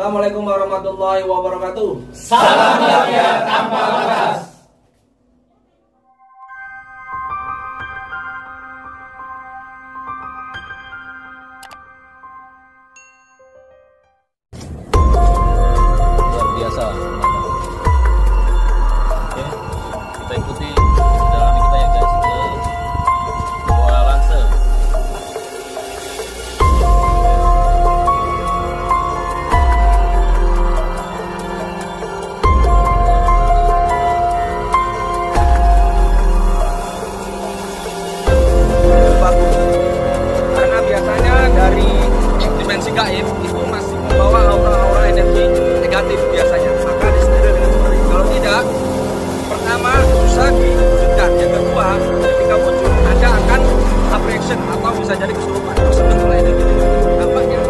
Assalamualaikum warahmatullahi wabarakatuh. Salam rakyat tanpa batas. Luar biasa. Oke, kita ikuti perjalanan kita ya guys ke Goa Lanse. Karena biasanya dari dimensi gaib itu masih membawa aura-aura energi negatif biasanya. Maka disediakan dengan seperti itu. Kalau tidak, pertama susah diwujudkan. Yang kedua, ketika wujud Anda akan reaction atau bisa jadi kesurupan. Tersentuh oleh energi negatif. Dampaknya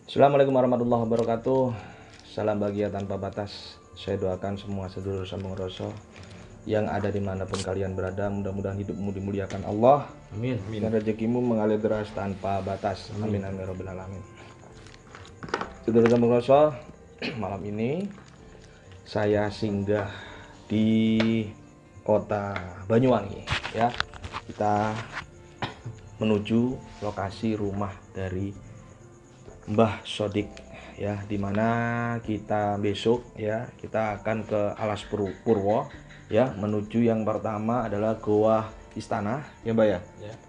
Assalamualaikum warahmatullahi wabarakatuh. Salam bahagia tanpa batas. Saya doakan semua sedulur sambung rasa yang ada dimanapun kalian berada, mudah-mudahan hidupmu dimuliakan Allah. Amin. Dan rezekimu mengalir deras tanpa batas. Amin amin ya rabbal alamin. Sedulur sambung rasa, malam ini saya singgah di kota Banyuwangi ya. Kita menuju lokasi rumah dari Mbah Sodik ya, dimana kita besok ya kita akan ke Alas Purwo ya, menuju yang pertama adalah Goa Istana ya Mbak ya.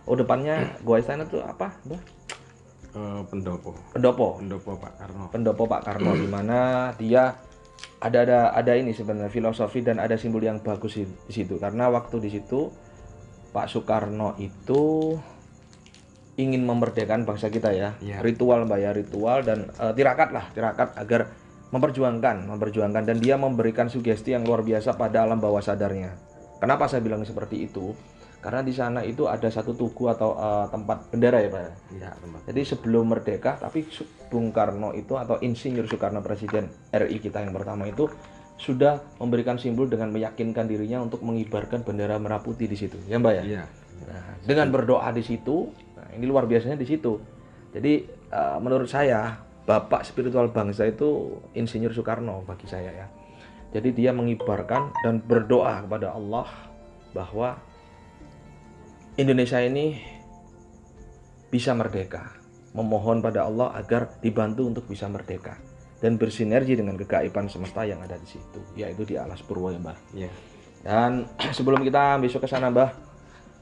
Oh depannya Goa Istana tuh apa Mbak? Pendopo Pak Karno. Pendopo Pak Karno, dimana dia ada ini sebenarnya filosofi dan ada simbol yang bagus di situ, karena waktu di situ Pak Soekarno itu ingin memerdekakan bangsa kita ya. Ritual Mbak ya, ritual dan tirakat agar memperjuangkan dan dia memberikan sugesti yang luar biasa pada alam bawah sadarnya. Kenapa saya bilang seperti itu? Karena di sana itu ada satu tugu atau tempat bendera ya Pak. Iya, tempat. Jadi sebelum merdeka, tapi Bung Karno itu atau Insinyur Soekarno Presiden RI kita yang pertama itu sudah memberikan simbol dengan meyakinkan dirinya untuk mengibarkan bendera merah putih di situ ya Mbak ya. Iya. Nah, dengan berdoa di situ, nah ini luar biasanya di situ. Jadi menurut saya bapak spiritual bangsa itu Insinyur Soekarno bagi saya ya. Jadi dia mengibarkan dan berdoa kepada Allah bahwa Indonesia ini bisa merdeka, memohon pada Allah agar dibantu untuk bisa merdeka dan bersinergi dengan kegaiban semesta yang ada di situ, yaitu di Alas Purwo ya Mbah. Iya. Dan sebelum kita besok ke sana Mbah,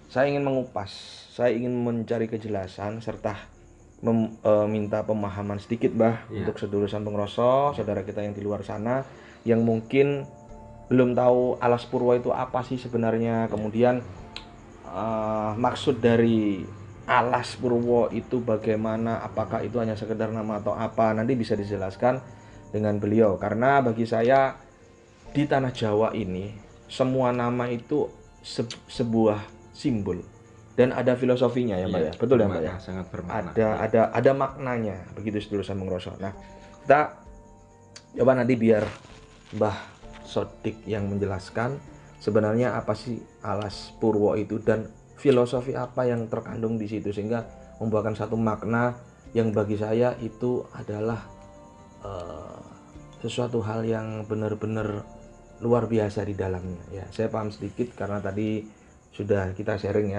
saya ingin mengupas, saya ingin mencari kejelasan serta minta pemahaman sedikit Mbah untuk sedulur sambung rasa, saudara kita yang di luar sana yang mungkin belum tahu Alas Purwo itu apa sih sebenarnya, kemudian maksud dari Alas Purwo itu bagaimana, apakah itu hanya sekedar nama atau apa, nanti bisa dijelaskan dengan beliau. Karena bagi saya di tanah Jawa ini semua nama itu sebuah simbol dan ada filosofinya ya Mbak ya. Betul ya Mbak ya? Sangat bermakna. Ada maknanya begitu sedulur sambung rasa. Nah, kita coba nanti biar Mbah Sodik yang menjelaskan sebenarnya apa sih Alas Purwo itu dan filosofi apa yang terkandung di situ, sehingga membuahkan satu makna yang bagi saya itu adalah sesuatu hal yang benar-benar luar biasa di dalamnya ya. Saya paham sedikit karena tadi sudah kita sharing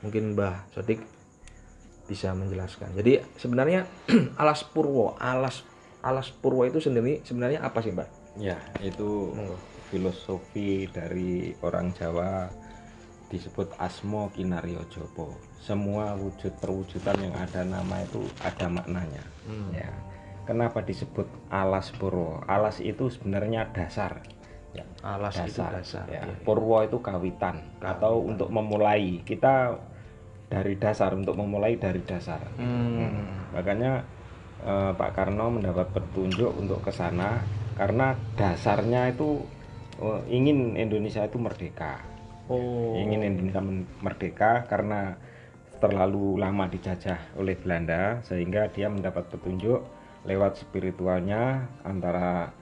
mungkin Mbah Sodik bisa menjelaskan. Jadi sebenarnya alas purwo itu sendiri sebenarnya apa sih, Mbak? Ya, itu filosofi dari orang Jawa disebut asmo kinaryo jopo. Semua wujud perwujudan yang ada nama itu ada maknanya. Ya. Kenapa disebut alas purwo? Alas itu sebenarnya dasar. Ya, Alas itu dasar. Ya. Iya. Purwo itu kawitan atau untuk memulai. Kita dari dasar, untuk memulai dari dasar. Makanya Pak Karno mendapat petunjuk untuk ke sana karena dasarnya itu ingin Indonesia itu merdeka. Ingin Indonesia merdeka karena terlalu lama dijajah oleh Belanda, sehingga dia mendapat petunjuk lewat spiritualnya antara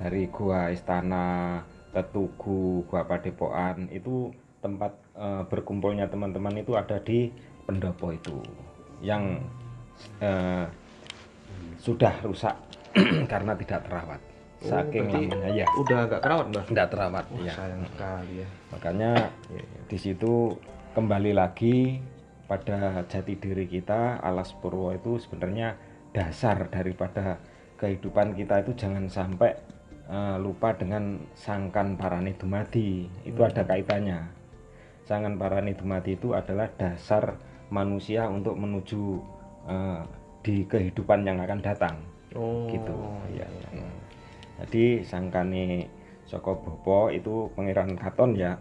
dari Gua Istana, Tetugu, Gua Padepokan. Itu tempat berkumpulnya teman-teman itu ada di pendopo itu yang sudah rusak karena tidak terawat. Saking lamanya ya. Udah agak kerawat, Mbak. Tidak terawat. Ya. Sayang sekali ya. Makanya di situ kembali lagi pada jati diri kita. Alas purwo itu sebenarnya dasar daripada kehidupan kita. Itu jangan sampai lupa dengan Sangkan Parane Dumadi. Itu ada kaitannya. Sangkan Parane Dumadi itu adalah dasar manusia untuk menuju di kehidupan yang akan datang. Gitu ya. Jadi sangkane Soko Bopo itu Pangeran Katon ya.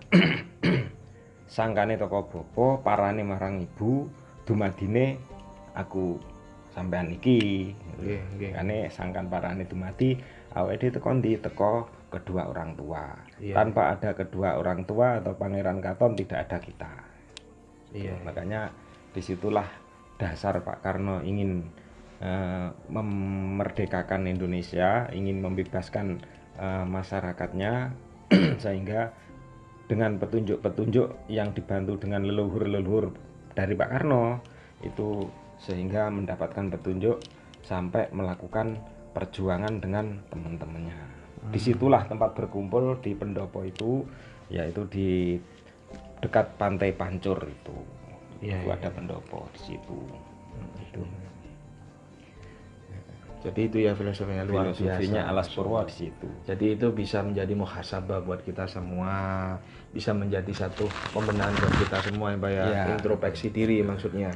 Sangkane toko Bopo parane marang ibu, dumadine aku sampean iki. Nggih. Kane sangkan parane dumadi awake dhewe teko kedua orang tua. Tanpa ada kedua orang tua atau Pangeran Katon tidak ada kita. Makanya disitulah dasar Pak Karno ingin memerdekakan Indonesia, ingin membebaskan masyarakatnya sehingga dengan petunjuk-petunjuk yang dibantu dengan leluhur-leluhur dari Pak Karno itu sehingga mendapatkan petunjuk sampai melakukan perjuangan dengan teman-temannya. Disitulah tempat berkumpul di pendopo itu, yaitu di dekat Pantai Pancur itu. Itu ada pendopo di situ. Itu. Jadi itu ya filosofinya luar Filosofinya biasa. alas purwo di situ. Jadi itu bisa menjadi muhasabah buat kita semua, bisa menjadi satu pembenahan buat kita semua ya, Pak ya. Introspeksi diri maksudnya.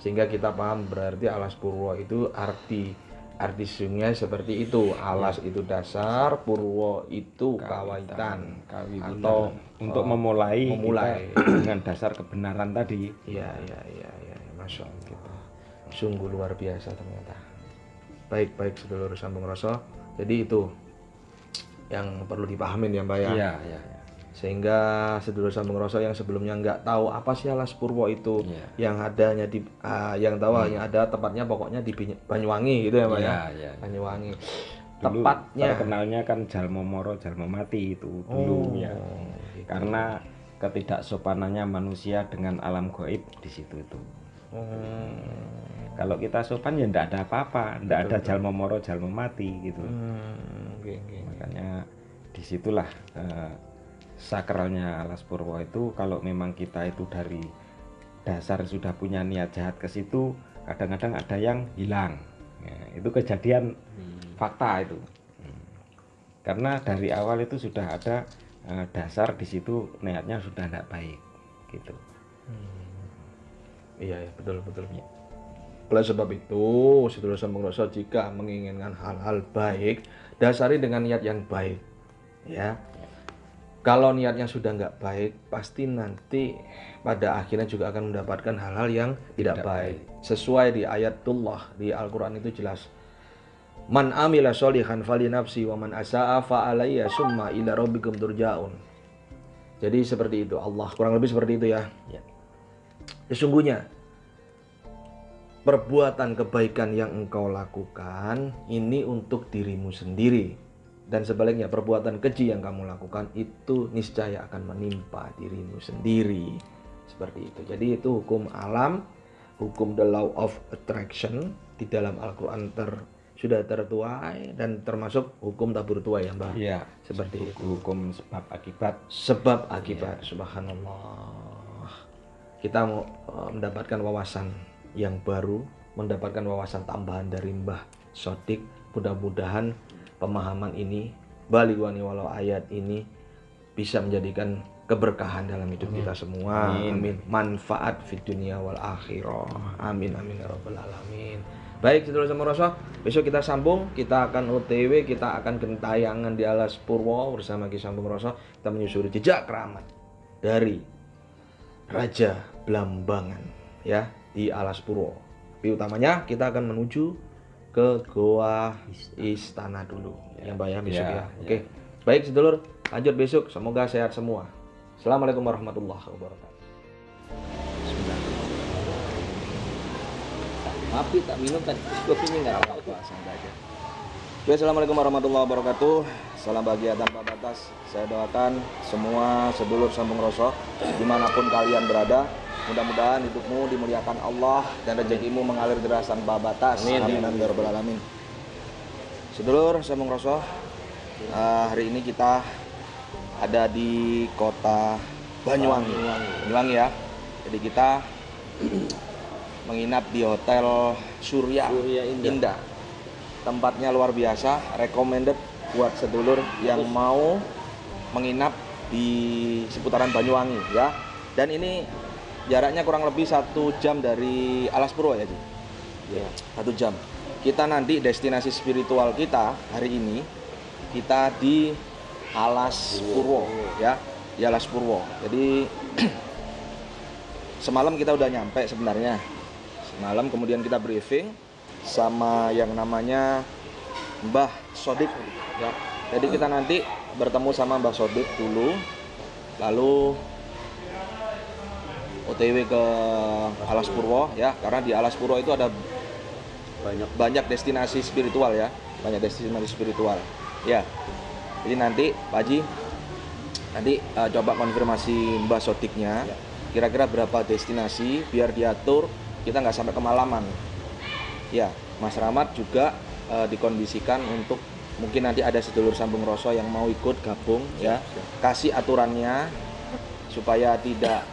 Sehingga kita paham berarti alas purwo itu arti sesungguhnya seperti itu. Alas itu dasar, purwo itu kawitan. Atau untuk memulai kita dengan dasar kebenaran tadi. Iya. Masya Allah gitu. Sungguh luar biasa ternyata. Baik sedulur sambung rasa. Jadi itu yang perlu dipahamin ya, Mbak ya. Iya. Sehingga sedulur sambung rasa yang sebelumnya nggak tahu apa sih alas purwo itu, yang adanya di yang tahu hanya ada tepatnya pokoknya di Banyuwangi gitu ya, Mbak ya. Banyuwangi. Dulu Tepatnya terkenalnya kan Jalmo Moro Jalmo Mati itu dulu ya. Gitu. Karena ketidaksopanannya manusia dengan alam gaib di situ itu. Kalau kita sopan ya ndak ada apa-apa, ndak ada Jalmo Moro Jalmo Mati gitu. Makanya disitulah sakralnya alas purwo itu. Kalau memang kita itu dari dasar sudah punya niat jahat ke situ, kadang-kadang ada yang hilang. Itu kejadian fakta itu. Karena dari awal itu sudah ada dasar di situ niatnya sudah tidak baik gitu. Iya betul. Oleh sebab itu, sedulur sambung rasa jika menginginkan hal-hal baik, dasari dengan niat yang baik. Ya. Kalau niatnya sudah nggak baik, pasti nanti pada akhirnya juga akan mendapatkan hal-hal yang tidak baik. Sesuai di ayatullah di Al-Quran itu jelas. Man amila sholihan fali nafsi wa man asa'a fa alayya summa ila rabbikum turja'un. Jadi seperti itu, Allah kurang lebih seperti itu ya. Sesungguhnya perbuatan kebaikan yang engkau lakukan ini untuk dirimu sendiri, dan sebaliknya perbuatan keji yang kamu lakukan itu niscaya akan menimpa dirimu sendiri. Seperti itu. Jadi itu hukum alam, hukum the law of attraction di dalam Al-Quran sudah tertuai, dan termasuk hukum tabur tuai ya, Mbak. Iya, seperti itu. Hukum sebab akibat. Sebab akibat, subhanallah. Kita mau mendapatkan wawasan yang baru, mendapatkan wawasan tambahan dari Mbah Sodik. Mudah-mudahan pemahaman ini, balighani walau ayat ini bisa menjadikan keberkahan dalam hidup kita semua. Amin. Manfaat fid dunia wal akhirah. Amin amin ya rabbal alamin. Baik, sedulur Sampurrasa, besok kita sambung, kita akan OTW, kita akan gentayangan di Alas Purwo bersama Ki Sampurrasa. Kita menyusuri jejak keramat dari Raja Blambangan ya di Alas Purwo. Tapi utamanya kita akan menuju ke Goa Istana dulu ya Mbak ya besok ya. Oke. Baik sedulur, lanjut besok, semoga sehat semua. Assalamualaikum warahmatullahi wabarakatuh. Tapi tak minum kan kopinya nggak apa-apa, santai aja. Oke, assalamualaikum warahmatullahi wabarakatuh. Salam bahagia tanpa batas. Saya doakan semua sedulur Sampurrasa dimanapun kalian berada, mudah-mudahan hidupmu dimuliakan Allah dan rezekimu mengalir deras tanpa batas. Amin amin ya rabbal alamin. Sedulur Sampurrasa, hari ini kita ada di kota Banyuwangi ya. Jadi kita menginap di Hotel Surya Indah. Tempatnya luar biasa, recommended buat sedulur yang mau menginap di seputaran Banyuwangi ya. Dan ini jaraknya kurang lebih 1 jam dari Alas Purwo ya, Ji? Ya, 1 jam. Kita nanti destinasi spiritual kita hari ini kita di Alas Purwo ya, di Alas Purwo. Jadi semalam kita udah nyampe sebenarnya. Semalam kemudian kita briefing sama yang namanya Mbah Sodik ya. Jadi kita nanti bertemu sama Mbah Sodik dulu, lalu OTW ke Alas Purwo ya, karena di Alas Purwo itu ada banyak destinasi spiritual ya, banyak destinasi spiritual ya. Jadi nanti Pak Haji nanti coba konfirmasi Mbah Sodiknya kira-kira berapa destinasi biar diatur kita nggak sampai kemalaman ya. Mas Rahmat juga dikondisikan untuk mungkin nanti ada sedulur Sampurrasa yang mau ikut gabung ya, kasih aturannya supaya tidak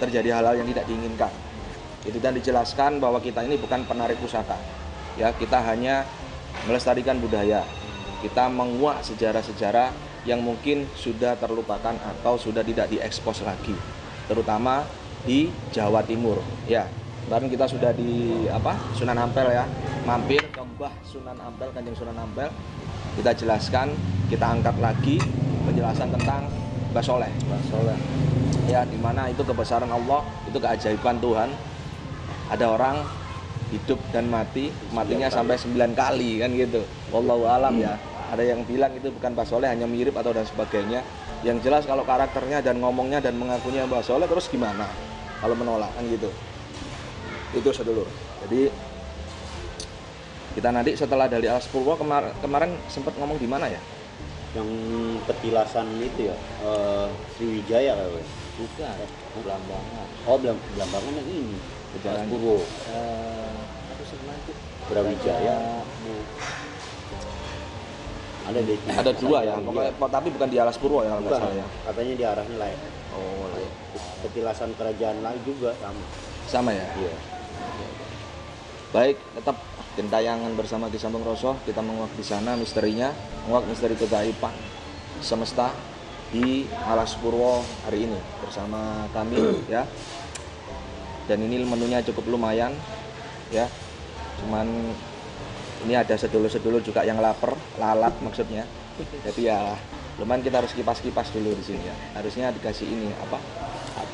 terjadi hal-hal yang tidak diinginkan itu, dan dijelaskan bahwa kita ini bukan penarik pusaka ya, kita hanya melestarikan budaya, kita menguak sejarah-sejarah yang mungkin sudah terlupakan atau sudah tidak diekspos lagi, terutama di Jawa Timur ya. Kemarin kita sudah di Sunan Ampel ya, mampir ke Mbah Sunan Ampel, Kanjeng Sunan Ampel. Kita jelaskan, kita angkat lagi penjelasan tentang Mbah Soleh ya, dimana itu kebesaran Allah, itu keajaiban Tuhan. Ada orang hidup dan mati, matinya sampai 9 kali kan gitu. Wallahu alam ya. Ada yang bilang itu bukan Mbah Soleh, hanya mirip atau dan sebagainya. Yang jelas kalau karakternya dan ngomongnya dan mengakunya Mbah Soleh, terus gimana kalau menolak kan gitu. Itu sedulur. Jadi kita nanti setelah dari Alas Purwo kemarin sempat ngomong di mana ya? Yang petilasan itu ya, Sriwijaya kali. Bukan, Blambangan. Oh, Blambangan yang ini. Alas Purwo. Aku sebenarnya itu Brawijaya. Ada dua ya, pokoknya, tapi bukan di Alas Purwo ya kalau nggak salah ya. Katanya di arahnya lain. Oh, lain. Petilasan kerajaan lain juga Sama ya? Iya. Baik, tetap gentayangan bersama Ki Sampurrasa, kita menguak di sana misterinya, menguak misteri kegaiban semesta di Alas Purwo hari ini bersama kami ya. Dan ini menunya cukup lumayan ya. Cuman ini ada sedulur-sedulur juga yang lapar, lalat maksudnya. Jadi ya lumayan kita harus kipas-kipas dulu di sini ya. Harusnya dikasih ini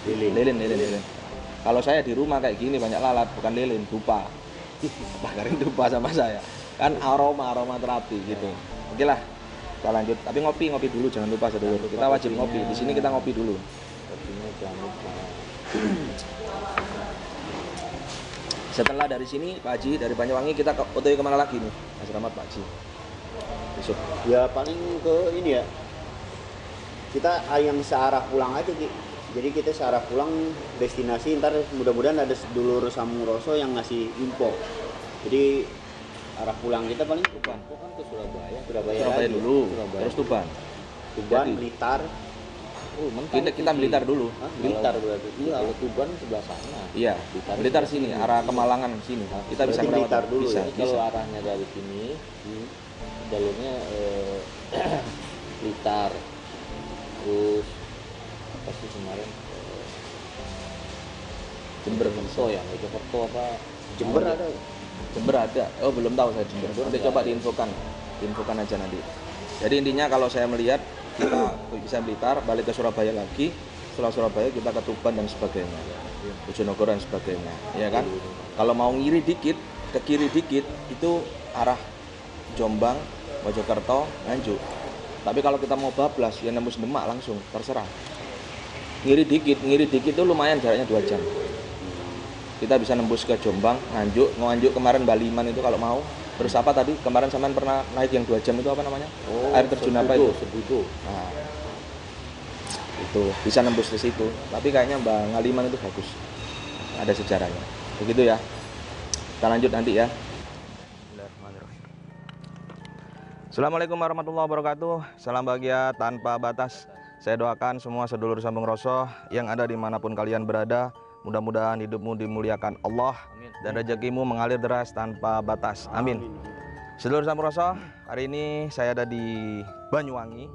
lilin. Kalau saya di rumah kayak gini banyak lalat, bukan lilin, dupa. Bakarin dupa sama saya. Kan aroma terapi gitu. Oke lah, kita lanjut. Tapi ngopi dulu, jangan lupa sedulur. Kita wajib ngopi. Di sini kita ngopi dulu. Kopinya jangan lupa. Setelah dari sini Pak Haji, dari Banyuwangi kita OTW kemana lagi nih Mas Rahmat, Pak Haji? Besok Ya paling ke ini ya, kita yang searah pulang aja Ki. Jadi kita searah pulang destinasi, ntar mudah-mudahan ada sedulur Sampurrasa yang ngasih info. Jadi arah pulang kita paling Tuban. Kan ke Surabaya. Surabaya dulu, terus Tuban. Tuban, Blitar, Kita Blitar dulu. Hah? Blitar berarti. Iya, kalau Tuban sebelah sana. Iya, Blitar sini, arah Kemalangan sini. Kita bisa Berarti melewati. Blitar dulu Bisa, ya? Jadi kalau arahnya dari sini, jalurnya Blitar. Terus apa sih kemarin? Jember Kerto ya, Mojokerto apa? Jember ada. Jember ada. Oh, belum tahu saya Jember. Nanti coba diinfokan aja nanti. Jadi intinya kalau saya melihat kita bisa Blitar, balik ke Surabaya lagi. Setelah Surabaya kita ke Tuban dan sebagainya, Bojonegoro dan sebagainya, ya kan? Kalau mau ngiri dikit, ke kiri dikit itu arah Jombang, Mojokerto, Nganjuk. Tapi kalau kita mau bablas, ya nembus Demak langsung, terserah. Ngiri dikit itu lumayan jaraknya 2 jam. Kita bisa nembus ke Jombang, Nganjuk kemarin Baliman itu kalau mau. Terus apa tadi? Kemarin sampean pernah naik yang 2 jam itu apa namanya? Air terjun apa itu? Sebudo. Nah, itu bisa nembus di situ. Tapi kayaknya Mbak Ngaliman itu bagus. Ada sejarahnya. Begitu ya. Kita lanjut nanti ya. Assalamualaikum warahmatullahi wabarakatuh. Salam bahagia tanpa batas. Saya doakan semua sedulur sambung Roso yang ada dimanapun kalian berada. Mudah-mudahan hidupmu dimuliakan Allah. Dan rezekimu mengalir deras tanpa batas. Amin. Sedulur sambung Roso, hari ini saya ada di Banyuwangi,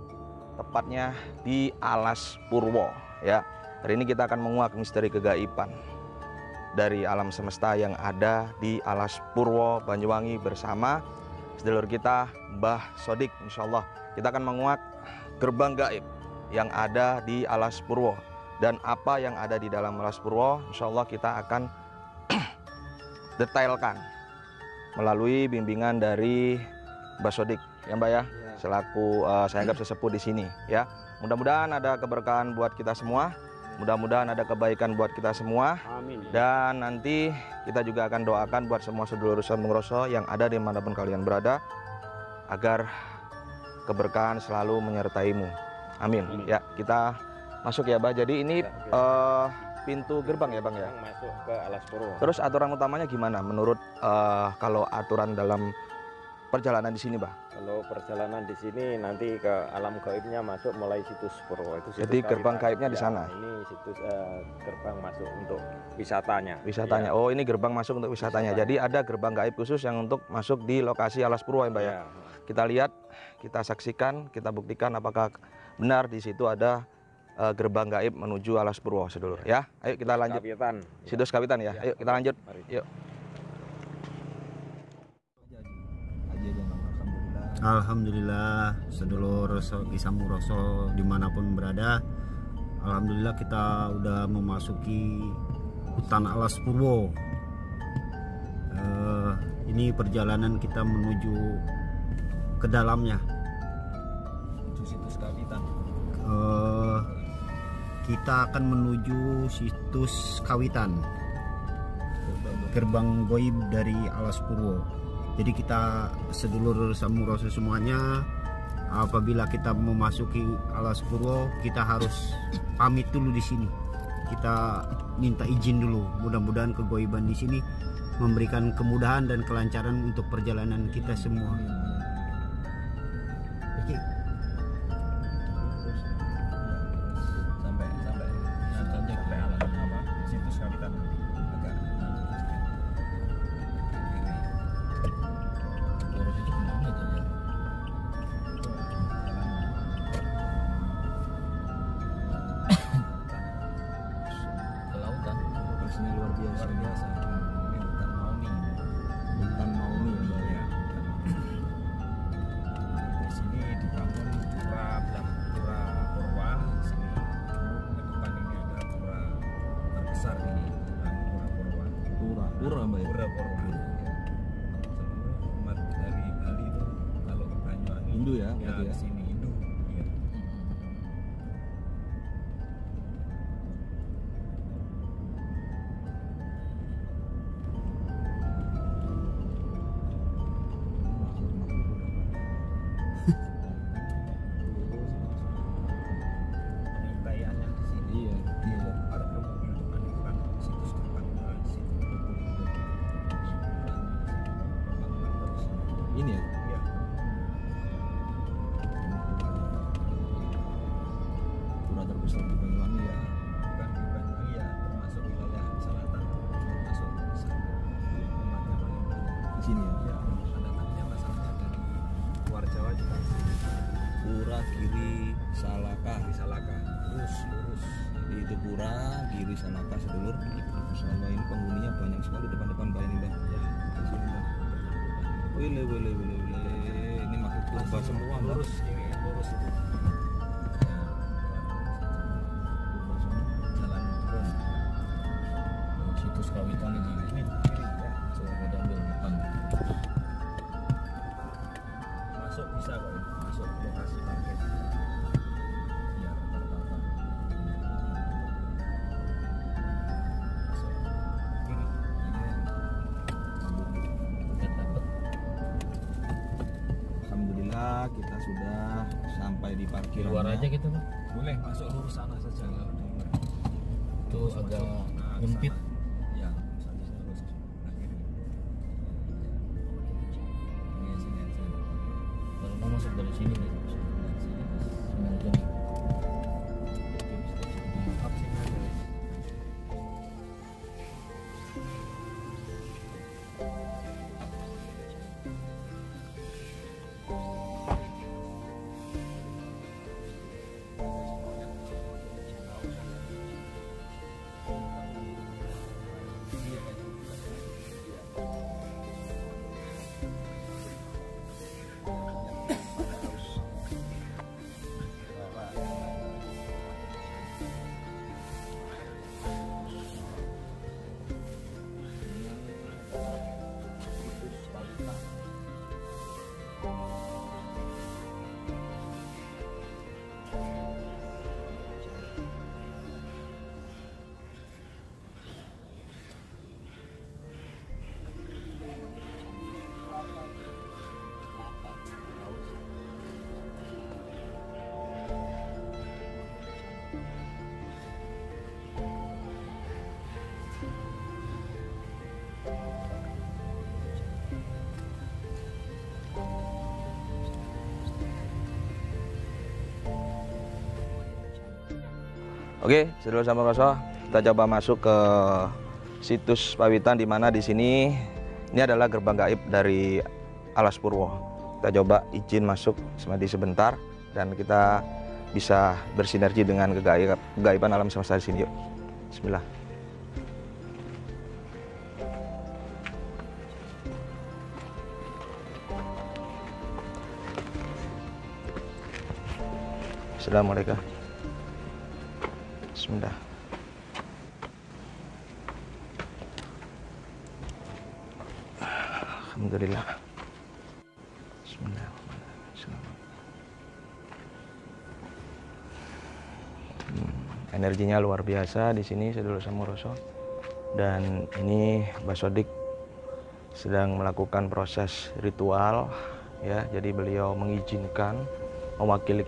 tepatnya di Alas Purwo. Ya, hari ini kita akan menguak misteri kegaiban dari alam semesta yang ada di Alas Purwo Banyuwangi bersama sedulur kita Mbah Sodik. Insyaallah kita akan menguak gerbang gaib yang ada di Alas Purwo dan apa yang ada di dalam Alas Purwo. Insyaallah kita akan detailkan melalui bimbingan dari Mbah Sodik ya Mbak ya, selaku saya anggap sesepuh di sini ya. Mudah-mudahan ada keberkahan buat kita semua, mudah-mudahan ada kebaikan buat kita semua. Amin. Dan nanti kita juga akan doakan buat semua sedulur sambung Roso yang ada dimanapun kalian berada, agar keberkahan selalu menyertaimu. Amin. Ya, kita masuk ya Mbak. Jadi ini pintu gerbang ya Bang ya, Yang masuk ke Alas Purwo. terus aturan utamanya gimana menurut kalau aturan dalam perjalanan di sini Bang? Kalau perjalanan di sini nanti ke alam gaibnya masuk mulai situs Purwo itu. Jadi gerbang gaibnya di sana. Ini situs gerbang masuk untuk wisatanya. Wisatanya. Ya. Oh, ini gerbang masuk untuk wisatanya. Jadi ada gerbang gaib khusus yang untuk masuk di lokasi Alas Purwo ya Mbak ya. Ya. Kita lihat, kita saksikan, kita buktikan apakah benar di situ ada gerbang gaib menuju Alas Purwo sedulur ya. Ayo kita lanjut. Kapitan. Situs Kapitan ya. Ayo kita lanjut. Mari. Yuk. Alhamdulillah sedulur Kisambung Roso dimanapun berada, alhamdulillah kita udah memasuki hutan Alas Purwo. Ini perjalanan kita menuju ke dalamnya. Itu situs Kapitan. Kita akan menuju situs Kawitan, gerbang goib dari Alas Purwo. Jadi kita sedulur sambung Roso semuanya, apabila kita memasuki Alas Purwo, kita harus pamit dulu di sini. Kita minta izin dulu. Mudah-mudahan kegoiban di sini memberikan kemudahan dan kelancaran untuk perjalanan kita semua. Oke. Sampai ke alam apa? Situs Kapitan agak lurus itu kemana itu ya? Ke lautan. Terus ini luar biasa. Ini hutan Maumi. Hutan Maumi ya. Di sini dibangun pura Purwa. Di sini ke depan ini ada pura terbesar ini, Pura Purwa. Pura Mbak ya? Pura Purwa. Seluruh umat dari Bali itu kalau ke Banyuwangi Hindu ya, berarti ya? di sini Hindu. Ya. pura terbesar di Banyuwangi ya. Bukan di Banyuwangi ya, termasuk wilayah selatan, termasuk umatnya paling banyak. Di sini ya. Ya, pendatangannya masalahnya dari luar Jawa juga Pura Giri Salaka. di Salaka, terus lurus. Jadi itu Pura Giri Salaka sedulur. Selama ini penghuninya banyak sekali depan-depan Mbak ini Mbak. Ya, Di sini Mbak. Wile. Ini makhluk purba semua Mbak. lurus ini lurus itu. Purba semua. Jalan turun. Situs kawitan ini. Ini ya. Coba kita ambil depan. Masuk bisa kok ini. Masuk lokasi parkir. Ya, rata-rata. Masuk kiri. Tiket dapat. Alhamdulillah kita sudah sampai di Di parkiran. luar aja gitu Pak. Boleh masuk lurus sana saja kalau di luar. Itu agak Nah, nyempit. sana. Ya, sana lurus. Nah, kiri. Ini sini aja. Kalau mau masuk dari sini nih. Sini aja nih. Maaf sini aja. Oke, sedulur Samuroso, kita coba masuk ke situs Pawitan di mana di sini ini adalah gerbang gaib dari Alas Purwo. Kita coba izin masuk semadi sebentar dan kita bisa bersinergi dengan kegaiban alam semesta di sini. Yuk. Bismillah. Assalamualaikum. Bismillah. Alhamdulillah. Bismillahirrahmanirrahim. Energinya luar biasa di sini sedulur Samuroso. Dan ini Mbak Sodik sedang melakukan proses ritual ya. Jadi beliau mengizinkan mewakili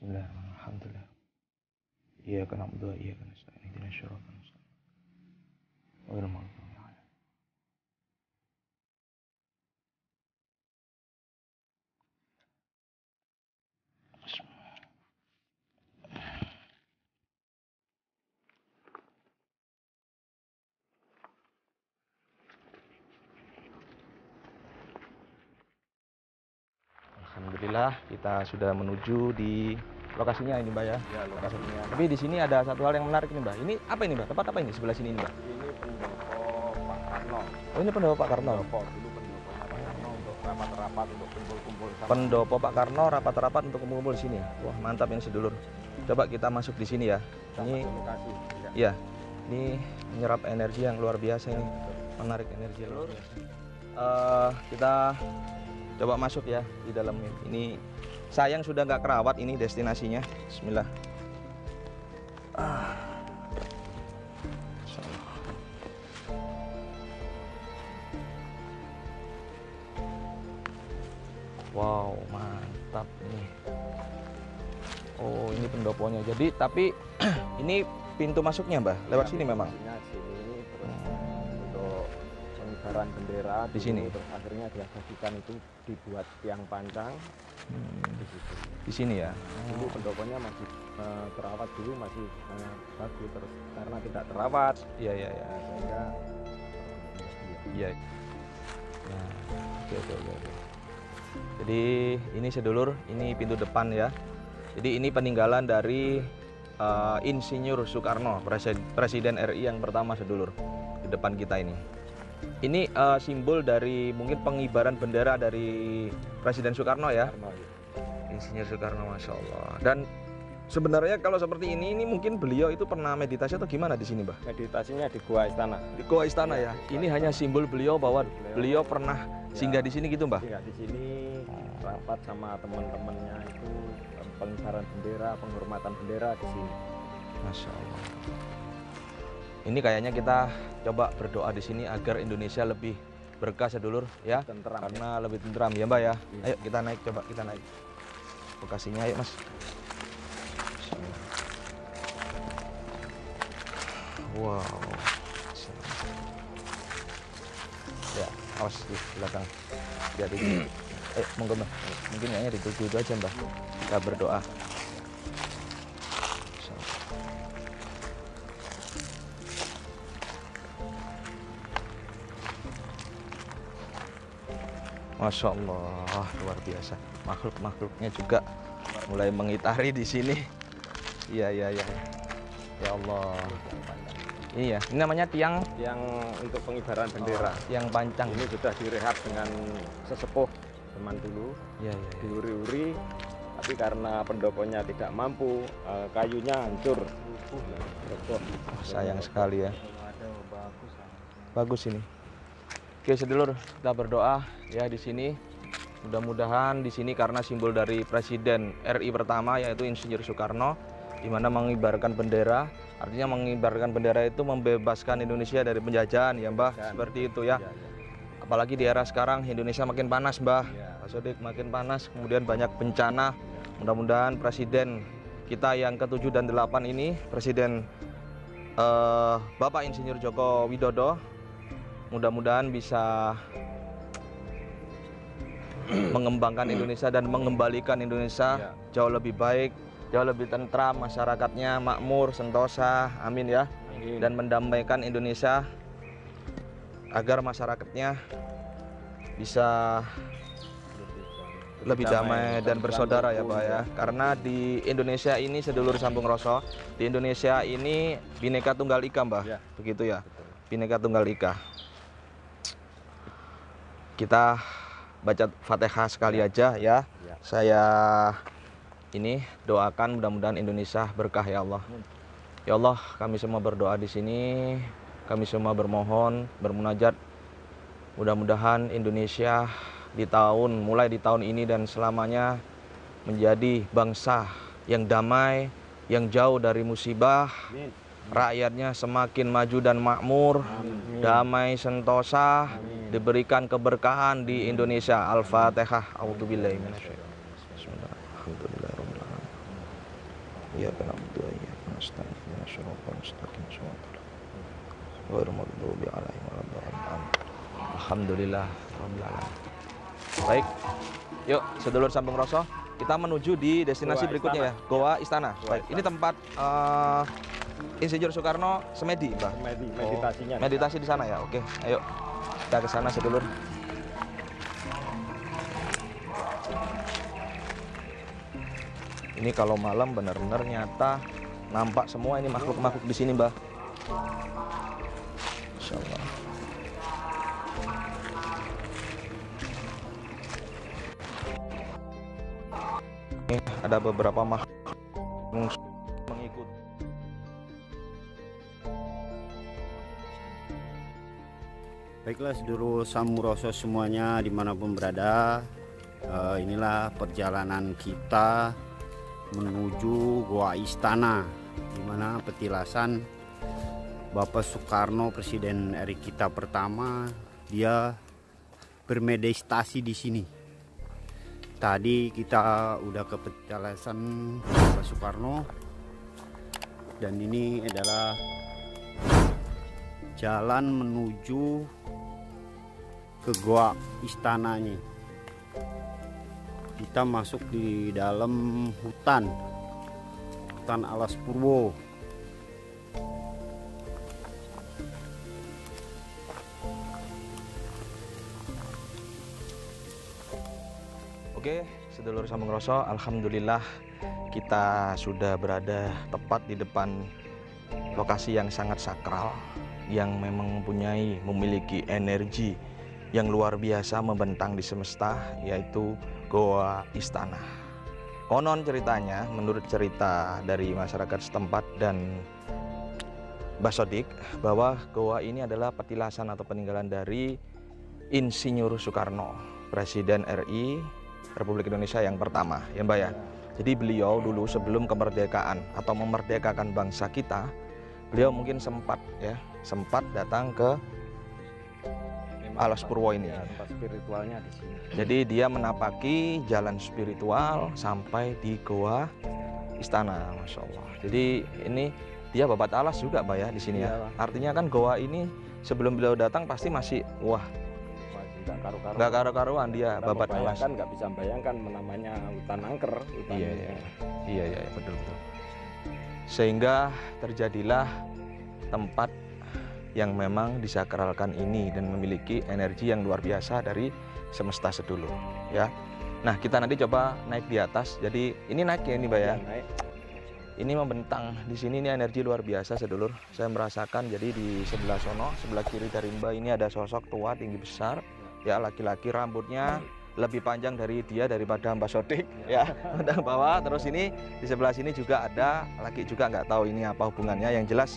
Bismillahirrahmanirrahim. Alhamdulillah. Iyyaka na'budu wa iyyaka nasta'in. Ihdinas siratal mustaqim. Ghairil maghdubi 'alaihim. Alhamdulillah kita sudah menuju di lokasinya ini Mbak ya. Ya, lokasinya. Tapi di sini ada satu hal yang menarik nih Mbak. Ini apa ini Mbak? Tempat apa ini sebelah sini ini Mbak? Ini pendopo Pak Karno. Oh ini pendopo Pak Karno. Pendopo dulu pendopo Pak Karno untuk rapat-rapat untuk kumpul-kumpul sama. Pendopo Pak Karno rapat-rapat untuk kumpul-kumpul di sini ya. Wah mantap ini sedulur. Coba kita masuk di sini ya. Ini lokasi. ya. Ini menyerap energi yang luar biasa ini. Menarik energi yang luar biasa. Kita coba masuk ya di dalam ini. Sayang sudah nggak kerawat ini destinasinya. Bismillah. Wow, mantap nih. Oh, ini pendoponya. Jadi, tapi ini pintu masuknya, Mbah. Lewat sini memang. Pintunya sini, terus untuk pengibaran bendera Di sini? terus akhirnya diasosiasikan itu dibuat tiang pancang di situ. Di sini ya. Dulu pendoponya masih terawat dulu masih sangat bagus, terus karena tidak terawat Iya, iya, iya. sehingga Iya. Ya. Oke, oke, oke, oke. Jadi ini sedulur, ini pintu depan ya. Jadi ini peninggalan dari Insinyur Soekarno, Presiden RI yang pertama sedulur di depan kita ini. Ini simbol dari mungkin pengibaran bendera dari Presiden Soekarno ya. Karno, ya. Insinyur Soekarno, masya Allah. Dan sebenarnya kalau seperti ini mungkin beliau itu pernah meditasi atau gimana di sini, Mbah? Meditasinya di Gua Istana. Di Goa Istana ya. Ini hanya simbol beliau bahwa beliau pernah singgah di sini gitu, Mbah. Tinggal di sini rapat sama teman-temannya itu pengibaran bendera, penghormatan bendera di sini. Masya Allah. Ini kayaknya kita coba berdoa di sini agar Indonesia lebih berkah sedulur ya. Tentram. Karena lebih tentram ya Mbak ya. Ayo kita naik, coba kita naik. Lokasinya ayo Mas. Wow. Ya, awas di belakang. Jadi, monggo Mbak. Mungkin kayaknya dituju aja Mbak. Kita berdoa. Masya Allah, luar biasa. Makhluk-makhluknya juga mulai mengitari di sini. Iya, iya, iya. Ya Allah. Iya, ini namanya tiang Yang untuk pengibaran bendera. tiang pancang. Ini sudah direhab dengan sesepuh zaman dulu, Iya, iya, iya. diuri-uri, tapi karena pendoponya tidak mampu, kayunya hancur. Roboh. Oh, sayang sekali ya. Bagus ini. Oke sedulur, kita berdoa ya di sini. Mudah-mudahan di sini karena simbol dari Presiden RI pertama yaitu Insinyur Soekarno, di mana mengibarkan bendera. Artinya mengibarkan bendera itu membebaskan Indonesia dari penjajahan ya Mbah. Seperti itu ya. Apalagi di era sekarang Indonesia makin panas Mbah. Pak Sodik, makin panas, kemudian banyak bencana. Mudah-mudahan Presiden kita yang ke-7 dan 8 ini, Presiden Bapak Insinyur Joko Widodo, mudah-mudahan bisa mengembangkan Indonesia dan mengembalikan Indonesia jauh lebih baik, jauh lebih tentram, masyarakatnya makmur, sentosa, amin ya. Dan mendamaikan Indonesia agar masyarakatnya bisa lebih damai dan bersaudara ya Pak ya. Karena di Indonesia ini sedulur sambung rasa, di Indonesia ini Bhinneka Tunggal Ika Mbah. Begitu ya. Bhinneka Tunggal Ika. Kita baca Fatihah sekali aja ya. Saya ini doakan mudah-mudahan Indonesia berkah ya Allah. Ya Allah, kami semua berdoa di sini. Kami semua bermohon, bermunajat. Mudah-mudahan Indonesia mulai di tahun ini dan selamanya menjadi bangsa yang damai, yang jauh dari musibah. Rakyatnya semakin maju dan makmur, damai sentosa, diberikan keberkahan di Indonesia. Al-Fatihah. A'udzubillahi minasyaitonir rajim. Bismillahirrahmanirrahim. iyyaka na'budu wa iyyaka nasta'in ihdinas siratal mustaqim siratal ghairil maghdubi 'alaihim waladdallin. Alhamdulillah rabbil alamin. Baik. Yuk, sedulur Sambung Roso, kita menuju di destinasi berikutnya ya, Goa Istana. Baik, ini tempat Insinyur Soekarno semedi, Mbah. Meditasinya. Meditasi di sana ya. Oke, ayo kita ke sana sedulur. Ini kalau malam benar-benar nyata nampak semua ini makhluk-makhluk di sini, Mbah. Insyaallah. Ini ada beberapa makhluk mengikut. Baiklah sedulur Samuroso semuanya dimanapun berada, inilah perjalanan kita menuju Goa Istana, di mana petilasan Bapak Soekarno, Presiden RI kita pertama, dia bermeditasi di sini. Tadi kita udah ke petilasan Bapak Soekarno, dan ini adalah jalan menuju ke Goa Istananya. Kita masuk di dalam hutan Alas Purwo. Oke, sedulur Sambung Roso, alhamdulillah kita sudah berada tepat di depan lokasi yang sangat sakral, yang memang memiliki energi yang luar biasa membentang di semesta, yaitu Goa Istana. Konon ceritanya, menurut cerita dari masyarakat setempat dan Mbah Sodik, bahwa goa ini adalah petilasan atau peninggalan dari Insinyur Soekarno, Presiden RI Republik Indonesia yang pertama, ya Mbak ya. Jadi beliau dulu sebelum kemerdekaan atau memerdekakan bangsa kita, beliau mungkin sempat datang ke Alas Purwo ini. Tempat spiritualnya di sini. Jadi dia menapaki jalan spiritual sampai di Goa Istana, Masya Allah. Jadi ini dia babat alas juga, Mbak ya, di sini ya. Artinya kan goa ini sebelum beliau datang pasti masih nggak karu-karuan dia babat alas. Kan nggak bisa bayangkan namanya hutan angker. Iya, betul. Sehingga terjadilah tempat yang memang disakralkan ini dan memiliki energi yang luar biasa dari semesta sedulur, ya. Nah, kita nanti coba naik di atas. Jadi ini naik ya ini, Mbak ya. Ini membentang di sini, ini energi luar biasa sedulur. Saya merasakan. Jadi di sebelah sono, sebelah kiri dari Mbak ini ada sosok tua tinggi besar, ya, laki-laki, rambutnya lebih panjang dari dia daripada Mbak Sodik, ya. Udah bawah. Terus ini di sebelah sini juga ada laki juga, nggak tahu ini apa hubungannya. Yang jelas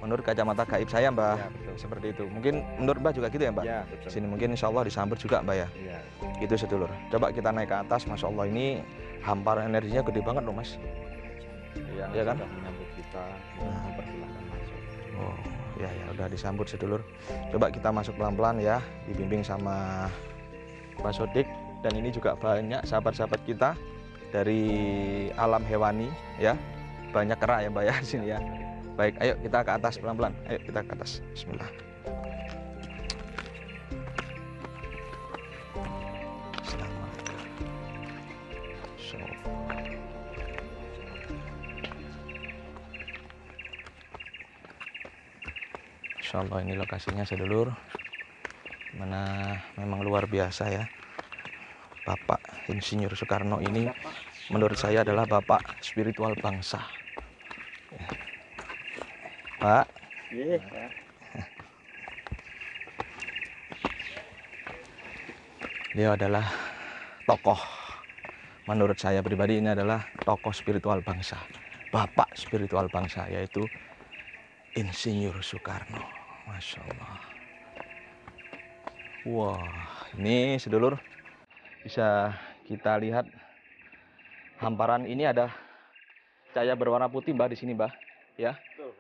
menurut kacamata gaib saya, Mbak, ya, seperti itu. Mungkin menurut Mbak juga gitu ya, Mbak? Ya, betul. Sini mungkin insya Allah disambut juga, Mbak ya? Ya. Gitu sedulur. Coba kita naik ke atas, Masya Allah, ini hamparan energinya gede banget loh, Mas. Ya kan? Menyambut kita, mempersilahkan masuk. Oh, ya, udah disambut sedulur. Coba kita masuk pelan-pelan ya, dibimbing sama Pak Sodik. Dan ini juga banyak sahabat-sahabat kita dari alam hewani, ya. Banyak kera ya, Mbak ya, di sini ya. Baik, ayo kita ke atas pelan-pelan. Ayo kita ke atas. Bismillah. Insya Allah ini lokasinya sedulur, mana memang luar biasa ya. Bapak Insinyur Soekarno ini menurut saya adalah bapak spiritual bangsa. Pak. Dia adalah tokoh, menurut saya pribadi ini adalah tokoh spiritual bangsa, bapak spiritual bangsa, yaitu Insinyur Soekarno. Masya Allah. Wah, ini sedulur bisa kita lihat hamparan ini ada cahaya berwarna putih, Mbak, di sini, Mbak, ya. Betul.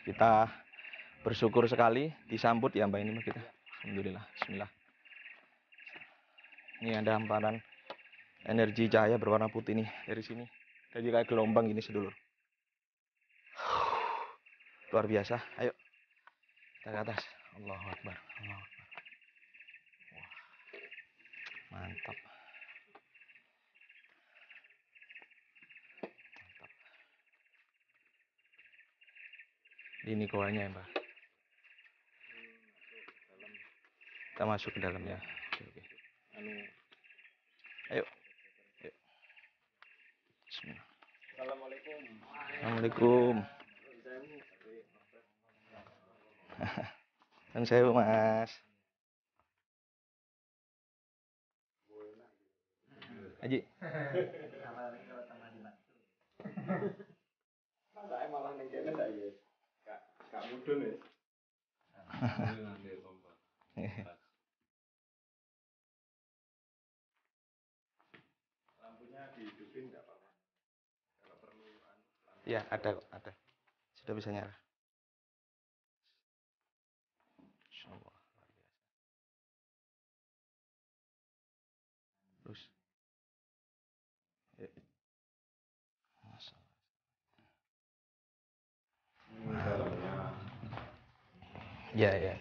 Kita bersyukur sekali disambut ya, Mbak, ini kita. Alhamdulillah. Bismillah. Ini ada hamparan Energi cahaya berwarna putih nih dari sini. Jadi kayak gelombang gini sedulur. Luar biasa. Ayo kita ke atas. Allahu Akbar. Allahu Akbar. Wah, mantap. Ini goanya ya, Mbak. Kita masuk ke dalam ya. Oke. Ayo. Ayo. Bismillah. Assalamualaikum. Kan saya Mas. Haji. Ya, ada. Sudah bisa nyala. Insyaallah. Terus. Ya. Ya.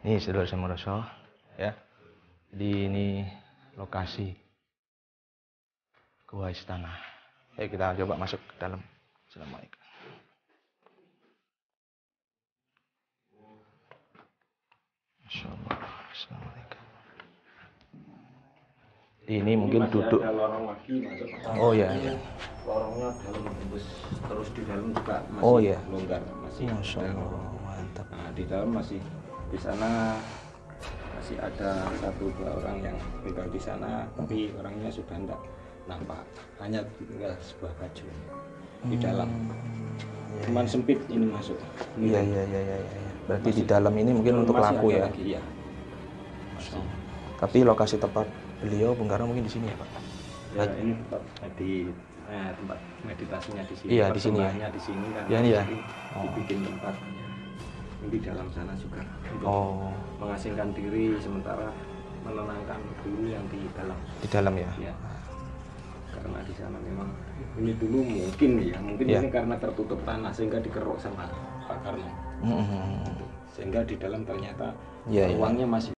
Ini saudara Samoroso, ya. Jadi ini lokasi Gua Istana. Ayo kita coba masuk ke dalam. Assalamualaikum. Insyaallah. Assalamualaikum. Ini mungkin duduk. Oh ya. Lorongnya dalam terus di dalam juga masih Oh ya. longgar, masih. Masya Allah, mantap. Nah, di dalam masih di sana masih ada 1-2 orang yang tinggal di sana, tapi orangnya sudah tidak nampak, hanya tinggal sebuah baju di dalam. Cuman sempit ini masuk. Iya. Berarti di dalam ini mungkin untuk Masih laku ada ya. lagi, ya. Masih. Tapi lokasi tepat beliau Bung Karno mungkin di sini ya, Pak. Ya, ini tempat meditasinya di sini. Iya, di sini ya. Persembahannya di sini kan. Ya, ini ya. Dibikin tempat di dalam sana juga untuk Oh, mengasingkan diri sementara menenangkan dulu yang di dalam. di dalam ya. Ya. Karena di sana memang ini dulu mungkin Ya. ini karena tertutup tanah sehingga dikeruk sama Pak Karno. Sehingga di dalam ternyata Ya. ruangnya masih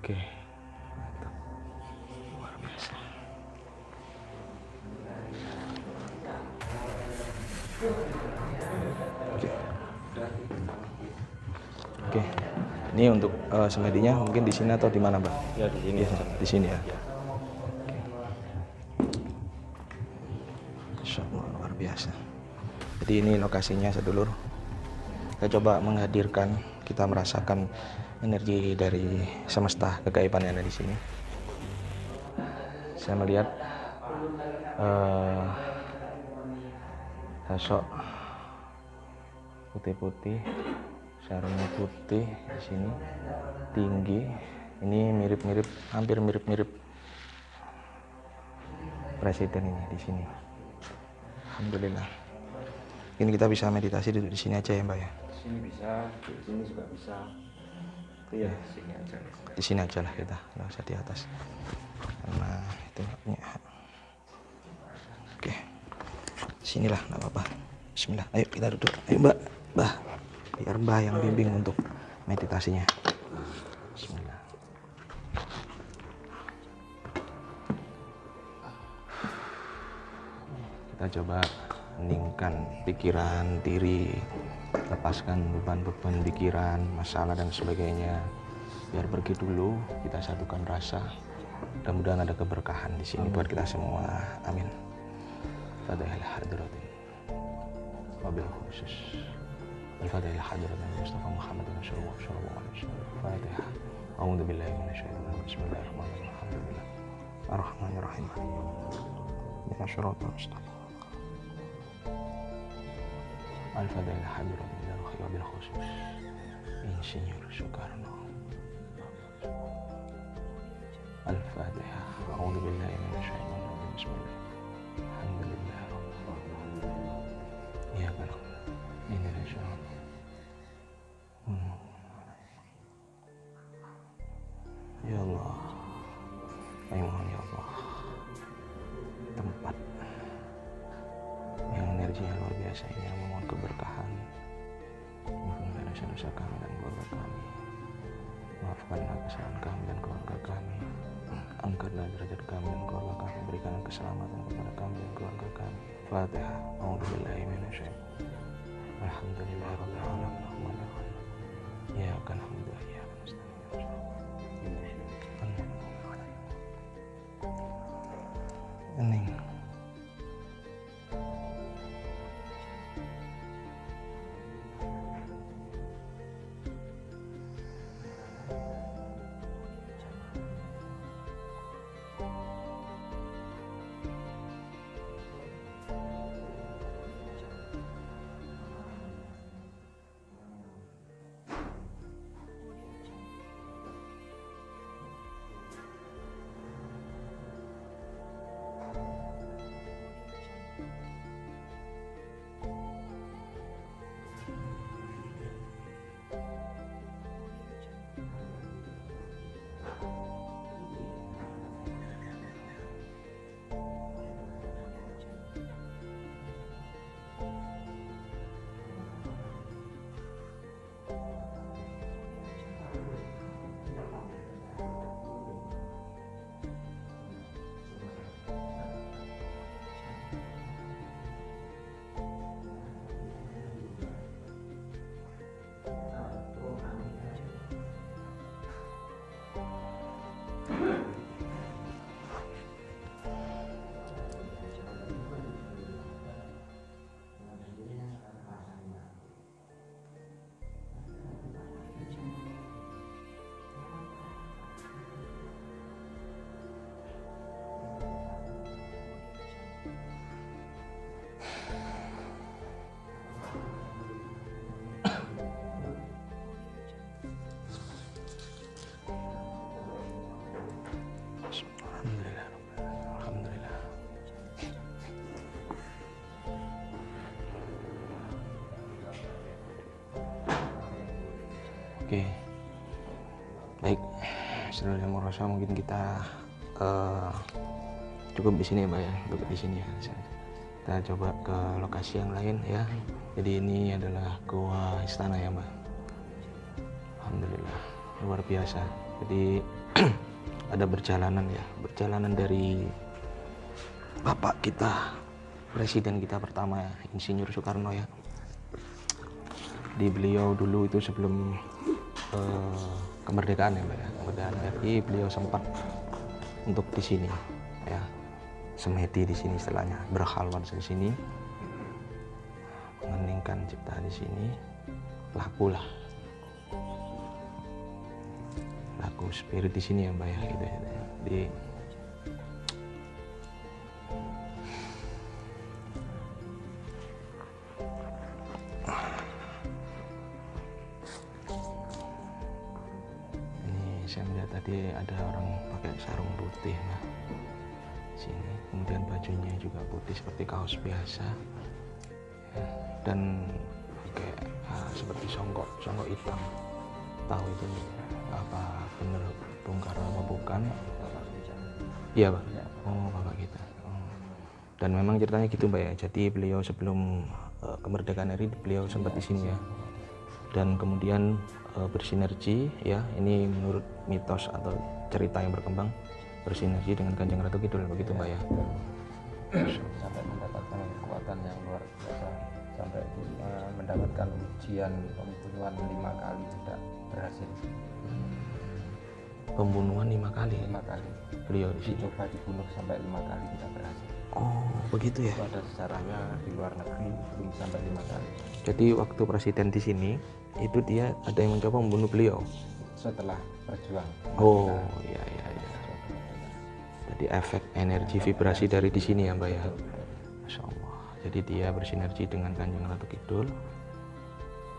Oke, mantap. Luar biasa. Oke, ini untuk semedinya mungkin di sini atau di mana, Mbak? Ya di sini. Ya, di sini ya. Masya Allah, luar biasa. Jadi ini lokasinya sedulur. Kita coba menghadirkan, kita merasakan energi dari semesta kegaiban yang ada di sini. Saya melihat sosok putih-putih, sarungnya putih di sini, tinggi. Ini mirip-mirip, hampir mirip-mirip presiden ini di sini. Alhamdulillah. Ini kita bisa meditasi duduk di sini aja ya, Mbak ya. Di sini bisa, di sini juga bisa. Iya, di sini aja. Di sini aja lah kita, nggak usah di atas. Karena itu nggak punya hak. Oke, sinilah nggak apa-apa. Bismillah, ayo kita duduk. Ayo Mbak, biar Mbak yang bimbing untuk meditasinya. Bismillah. Kita coba heningkan pikiran diri, lepaskan beban-beban pikiran, masalah dan sebagainya. Biar pergi dulu, kita satukan rasa. Mudah-mudahan ada keberkahan di sini buat kita semua. Amin. Fadhil hadratin wabil khusus. Al-Fatihah hadratin Mustafa Muhammad sallallahu alaihi wasallam. Fatihah. A'udzu billahi minasyaitonir rajim. Bismillahirrahmanirrahim. Alhamdulillah. Ar-Rahmanir-Rahim. Ya syaratul mustaqim. Al-Fatihah hadratin wabil khusus. Insinyur Soekarno. Al-Fatihah. A'udzu billahi minasyaitonir rajim. Bismillah. Alhamdulillah. Ya kan. Ini insyaallah. Ya Allah. Ayo mohon ya Allah. Tempat yang energinya luar biasa ini, yang memohon keberkahan. Maafkanlah dosa-dosa kami dan keluarga kami. Maafkanlah kesalahan kami dan keluarga kami. Angkatlah derajat kami dan keluarga kami. Berikan keselamatan kepada kami dan keluarga kami. Fatihah. A'udzubillahi minasyaitonir rajim. Alhamdulillahirabbil alamin. Arrahmanirrahim. Ya kan hamdulillah ya nasta'in. Hening. Alhamdulillah. Oke, baik, setelah yang merasa mungkin kita cukup di sini ya Mbak ya, cukup di sini ya. Kita coba ke lokasi yang lain ya. Jadi ini adalah Goa Istana ya Mbak. Alhamdulillah, luar biasa. Jadi ada perjalanan dari bapak kita, presiden kita pertama, Insinyur Soekarno ya. Di beliau dulu itu sebelum kemerdekaan ya Mbak ya, kemerdekaan RI, beliau sempat untuk di sini ya, semedi di sini istilahnya, berkhalwat di sini, mengeningkan cipta di sini, laku spirit di sini ya Mbak ya, gitu ya. Di saya melihat tadi ada orang pakai sarung putih nah sini, kemudian bajunya juga putih seperti kaos biasa ya, dan pakai seperti songkok hitam. Tahu itu apa bener Bung Karno apa bukan? Iya Pak. Oh bapak kita. Dan memang ceritanya gitu Mbak ya. Jadi beliau sebelum kemerdekaan RI beliau sempat di sini ya. Dan kemudian bersinergi ya, ini menurut mitos atau cerita yang berkembang, bersinergi dengan Kanjeng Ratu Kidul begitu Mbak ya. Sampai mendapatkan kekuatan yang luar biasa, sampai mendapatkan ujian pembunuhan 5 kali tidak berhasil. Pembunuhan 5 kali. Beliau dicoba dibunuh sampai 5 kali tidak berhasil. Oh begitu ya. Itu ada sejarahnya di luar negeri, belum sampai 5 kali. Jadi waktu presiden di sini itu dia ada yang mencoba membunuh beliau setelah berjuang. Oh iya. Jadi efek energi vibrasi dari di sini ya Mbak ya. Masya Allah. Jadi dia bersinergi dengan Kanjeng Ratu Kidul,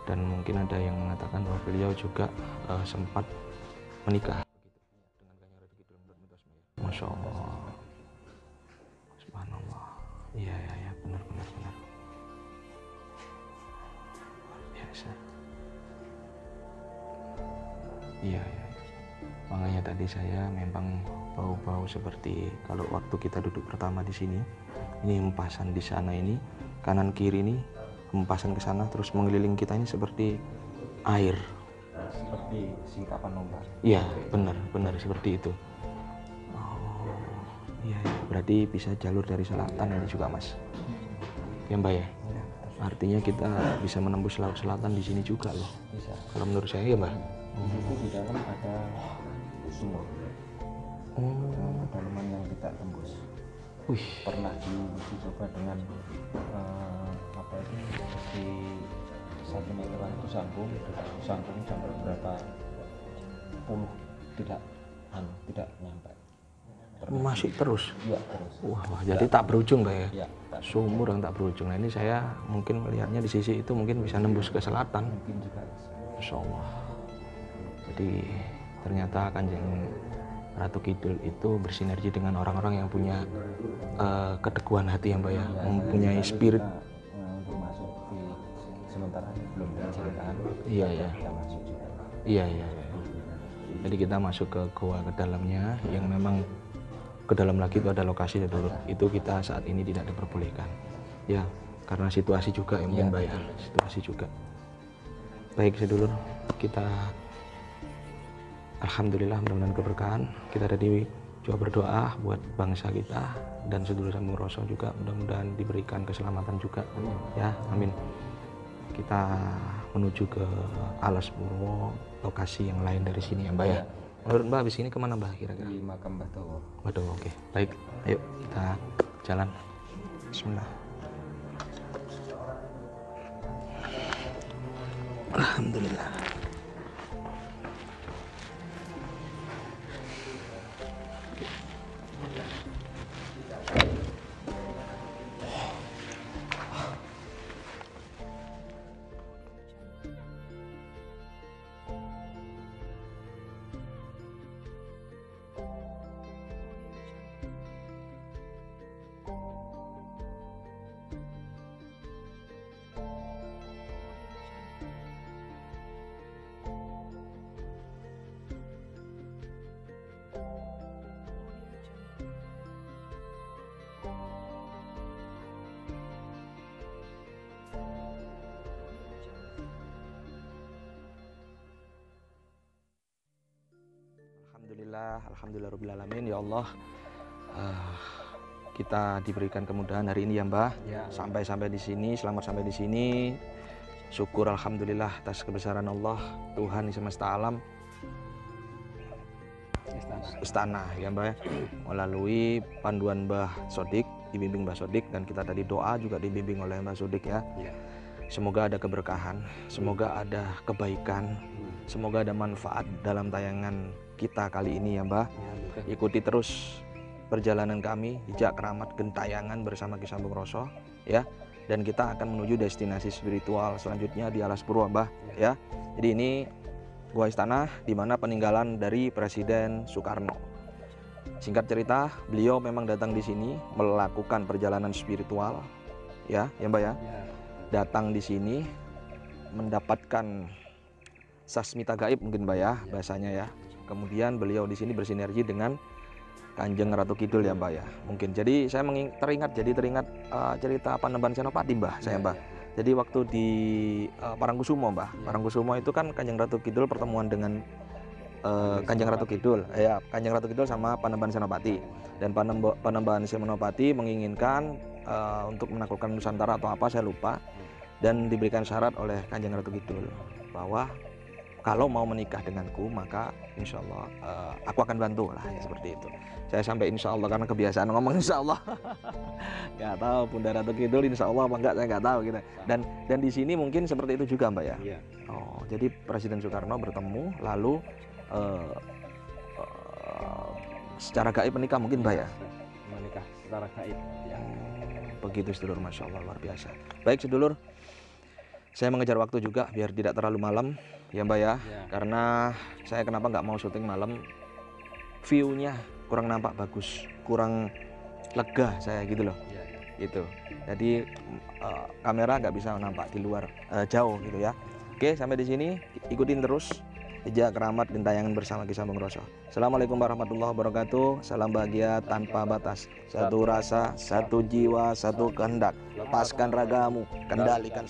dan mungkin ada yang mengatakan bahwa beliau juga sempat menikah dengan Kanjeng Ratu Kidul menurut mitos. Masya Allah. Subhanallah. Iya benar. Biasa. Iya. Makanya tadi saya memang bau-bau seperti kalau waktu kita duduk pertama di sini, ini hempasan di sana, ini kanan kiri ini hempasan ke sana, terus mengeliling kita ini seperti air. Seperti singkapan ombak. Iya, benar seperti itu. Oh, iya. Berarti bisa jalur dari selatan ini juga, Mas. Ya, Mbak ya. Artinya kita bisa menembus laut selatan di sini juga loh. Bisa. Kalau menurut saya ya, Mbak. Itu di dalam ada sumur. Kedalaman yang kita tembus. Wih. Pernah diuji coba dengan di 1 meteran itu sambung sampai berapa puluh tidak nyampe. Masih terus. Iya terus. Wah, jadi tak berujung Mbak ya. Iya. Sumur yang tak berujung. Nah ini saya mungkin melihatnya di sisi itu mungkin bisa nembus ke selatan. Mungkin juga. Masya Allah. Jadi ternyata Kanjeng Ratu Kidul itu bersinergi dengan orang-orang yang punya keteguhan hati ya Mbak ya, mempunyai spirit. Untuk masuk di sementara belum diceritakan. Iya. Kita masuk juga. Iya. Jadi kita masuk ke goa ke dalamnya, yang memang ke dalam lagi itu ada lokasi dulu. Itu kita saat ini tidak diperbolehkan. Ya, karena situasi juga yang mungkin Mbak ya, situasi juga. Baik sedulur, kita alhamdulillah mudah-mudahan keberkahan. Kita tadi coba berdoa buat bangsa kita dan sedulur Sambung Roso juga, mudah-mudahan diberikan keselamatan juga. Ya, amin. Kita menuju ke Alas Purwo, lokasi yang lain dari sini ya Mbak ya. Menurut Mbak habis ini kemana Mbak kira-kira? Di makam Batowo. Waduh, oke. Baik, ayo kita jalan. Bismillah. Alhamdulillah. biasa. Alhamdulillahirobbilalamin. Ya Allah, kita diberikan kemudahan hari ini ya Mbah. Sampai di sini, selamat sampai di sini. Syukur alhamdulillah atas kebesaran Allah, Tuhan di semesta alam. Istana ya Mbah, melalui panduan Mbah Sodik, dibimbing Mbah Sodik, dan kita tadi doa juga dibimbing oleh Mbah Sodik ya. Semoga ada keberkahan, semoga ada kebaikan, semoga ada manfaat dalam tayangan kita kali ini ya Mbah. Ikuti terus perjalanan kami Jejak Keramat Gentayangan bersama Ki Sambung Roso ya, dan kita akan menuju destinasi spiritual selanjutnya di Alas Purwo Mbah ya. Jadi ini Gua Istana di mana peninggalan dari Presiden Soekarno. Singkat cerita, beliau memang datang di sini melakukan perjalanan spiritual ya Mbah ya. Datang di sini mendapatkan sasmita gaib mungkin Mbah ya bahasanya ya. Kemudian beliau di sini bersinergi dengan Kanjeng Ratu Kidul ya Mbah ya. Mungkin jadi saya teringat cerita Panembahan Senopati Mbah saya Mbah. Jadi waktu di Parangkusumo Mbah, Parangkusumo itu kan Kanjeng Ratu Kidul pertemuan dengan Kanjeng Ratu Kidul ya, Kanjeng Ratu Kidul sama Panembahan Senopati. Dan Panembahan Senopati menginginkan untuk menaklukkan Nusantara atau apa saya lupa, dan diberikan syarat oleh Kanjeng Ratu Kidul bahwa kalau mau menikah denganku maka insya Allah aku akan bantu lah ya, seperti itu. Saya sampai insya Allah karena kebiasaan ngomong insya Allah. Nggak tahu Bunda Ratu Kidul insya Allah apa enggak, saya nggak tahu gitu. Dan di sini mungkin seperti itu juga Mbak ya. Oh, jadi Presiden Soekarno bertemu lalu secara gaib menikah mungkin Mbak ya. Menikah secara gaib ya. Begitu sedulur, masya Allah luar biasa. Baik sedulur, saya mengejar waktu juga biar tidak terlalu malam ya Mbak ya. Karena saya kenapa nggak mau syuting malam, view-nya kurang nampak bagus, kurang lega saya gitu loh. Gitu. Jadi kamera nggak bisa nampak di luar jauh gitu ya. Oke, sampai di sini ikutin terus Jejak Keramat Gentayangan bersama Ki Sambung Roso. Assalamualaikum warahmatullahi wabarakatuh. Salam bahagia tanpa batas. Satu rasa, satu jiwa, satu kehendak. Lepaskan ragamu, kendalikan